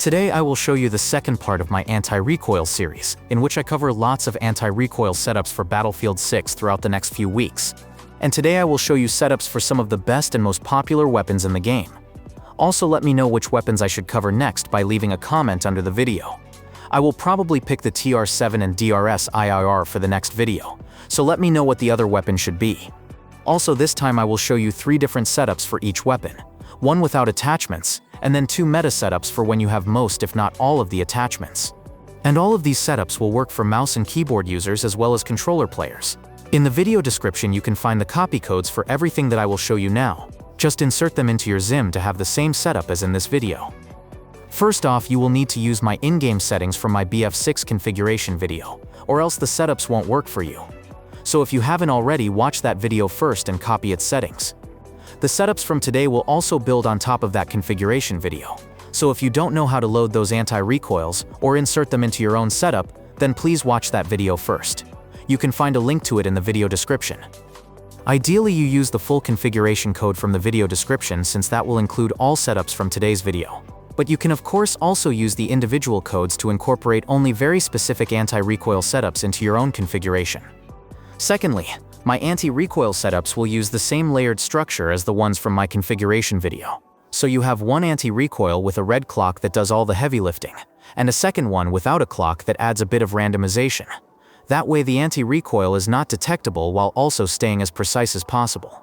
Today I will show you the second part of my anti-recoil series, in which I cover lots of anti-recoil setups for Battlefield 6 throughout the next few weeks. And today I will show you setups for some of the best and most popular weapons in the game. Also, let me know which weapons I should cover next by leaving a comment under the video. I will probably pick the TR7 and DRS IIR for the next video, so let me know what the other weapon should be. Also, this time I will show you 3 different setups for each weapon, one without attachments, and then 2 meta setups for when you have most if not all of the attachments. And all of these setups will work for mouse and keyboard users as well as controller players. In the video description you can find the copy codes for everything that I will show you now. Just insert them into your XIM to have the same setup as in this video. First off, you will need to use my in-game settings from my BF6 configuration video, or else the setups won't work for you. So if you haven't already, watch that video first and copy its settings. The setups from today will also build on top of that configuration video. So if you don't know how to load those anti-recoils or insert them into your own setup, then please watch that video first. You can find a link to it in the video description. Ideally, you use the full configuration code from the video description since that will include all setups from today's video. But you can of course also use the individual codes to incorporate only very specific anti-recoil setups into your own configuration. Secondly, my anti-recoil setups will use the same layered structure as the ones from my configuration video. So you have one anti-recoil with a red clock that does all the heavy lifting, and a second one without a clock that adds a bit of randomization. That way the anti-recoil is not detectable while also staying as precise as possible.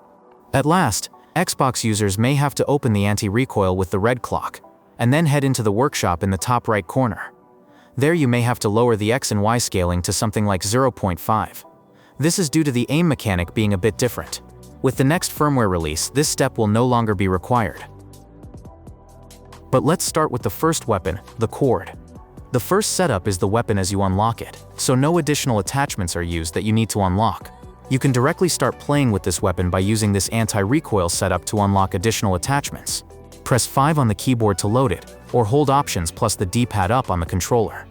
At last, Xbox users may have to open the anti-recoil with the red clock, and then head into the workshop in the top right corner. There you may have to lower the X and Y scaling to something like 0.5. This is due to the aim mechanic being a bit different. With the next firmware release, this step will no longer be required. But let's start with the first weapon, the cord. The first setup is the weapon as you unlock it, so no additional attachments are used that you need to unlock. You can directly start playing with this weapon by using this anti-recoil setup to unlock additional attachments. Press 5 on the keyboard to load it, or hold Options plus the D-pad up on the controller.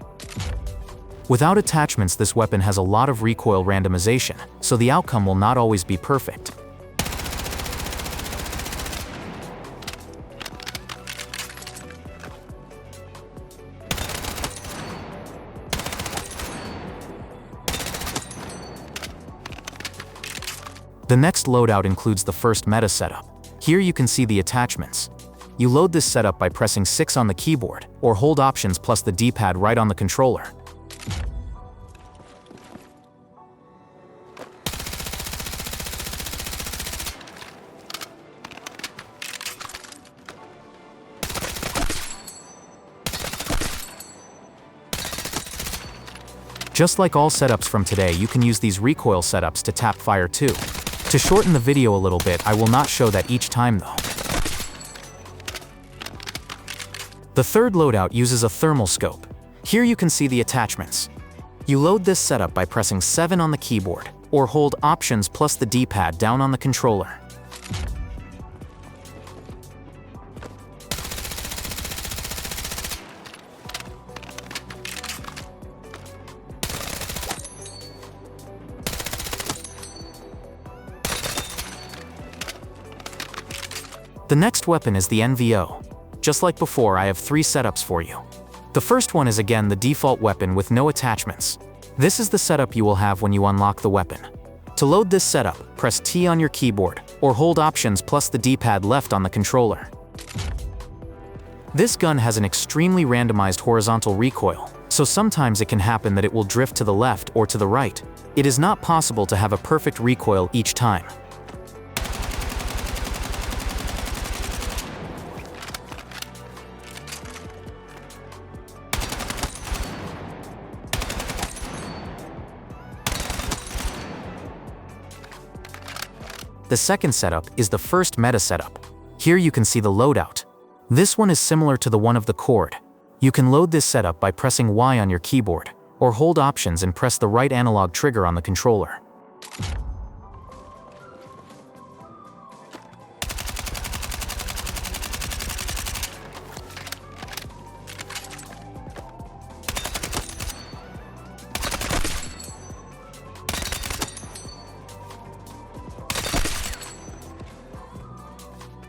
Without attachments, this weapon has a lot of recoil randomization, so the outcome will not always be perfect. The next loadout includes the first meta setup. Here you can see the attachments. You load this setup by pressing 6 on the keyboard, or hold Options plus the D-pad right on the controller. Just like all setups from today, you can use these recoil setups to tap fire too. To shorten the video a little bit, I will not show that each time though. The third loadout uses a thermal scope. Here you can see the attachments. You load this setup by pressing 7 on the keyboard, or hold Options plus the D-pad down on the controller. The next weapon is the NVO. Just like before, I have 3 setups for you. The first one is again the default weapon with no attachments. This is the setup you will have when you unlock the weapon. To load this setup, press T on your keyboard, or hold Options plus the D-pad left on the controller. This gun has an extremely randomized horizontal recoil, so sometimes it can happen that it will drift to the left or to the right. It is not possible to have a perfect recoil each time. The second setup is the first meta setup. Here you can see the loadout. This one is similar to the one of the cord. You can load this setup by pressing Y on your keyboard, or hold Options and press the right analog trigger on the controller.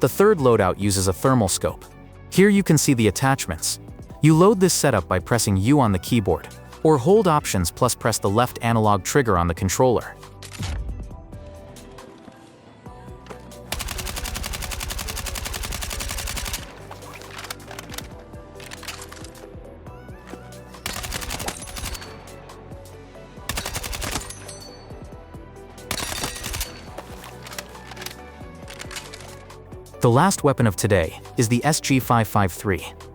The third loadout uses a thermal scope. Here you can see the attachments. You load this setup by pressing U on the keyboard, or hold Options plus press the left analog trigger on the controller. The last weapon of today is the SG553.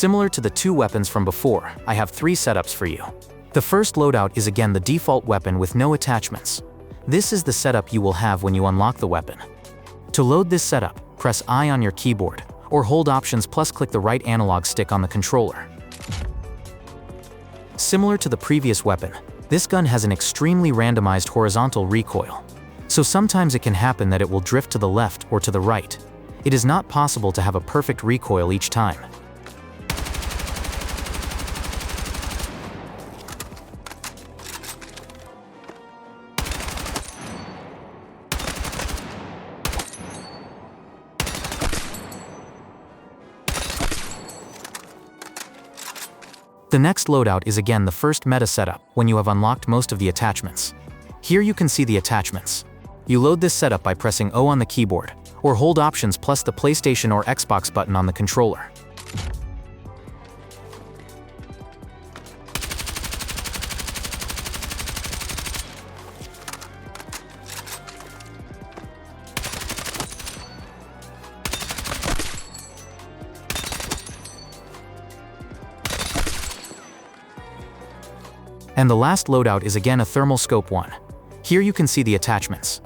Similar to the two weapons from before, I have three setups for you. The first loadout is again the default weapon with no attachments. This is the setup you will have when you unlock the weapon. To load this setup, press I on your keyboard, or hold Options plus click the right analog stick on the controller. Similar to the previous weapon, this gun has an extremely randomized horizontal recoil. So sometimes it can happen that it will drift to the left or to the right. It is not possible to have a perfect recoil each time. The next loadout is again the first meta setup when you have unlocked most of the attachments. Here you can see the attachments. You load this setup by pressing O on the keyboard, or hold Options plus the PlayStation or Xbox button on the controller. And the last loadout is again a thermal scope one. Here you can see the attachments.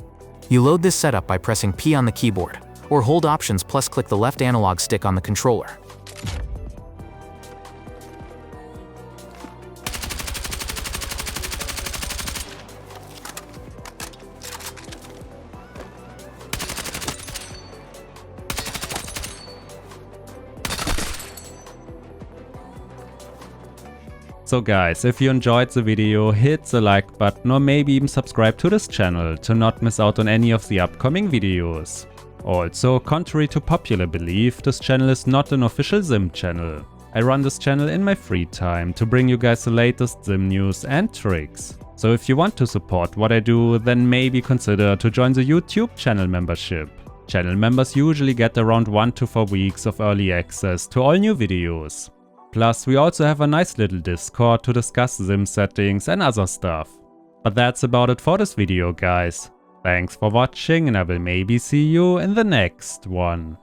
You load this setup by pressing P on the keyboard, or hold Options plus click the left analog stick on the controller. So guys, if you enjoyed the video, hit the like button or maybe even subscribe to this channel to not miss out on any of the upcoming videos. Also, contrary to popular belief, this channel is not an official XIM channel. I run this channel in my free time to bring you guys the latest XIM news and tricks. So if you want to support what I do, then maybe consider to join the YouTube channel membership. Channel members usually get around 1 to 4 weeks of early access to all new videos. Plus, we also have a nice little Discord to discuss XIM settings and other stuff. But that's about it for this video, guys. Thanks for watching and I will maybe see you in the next one.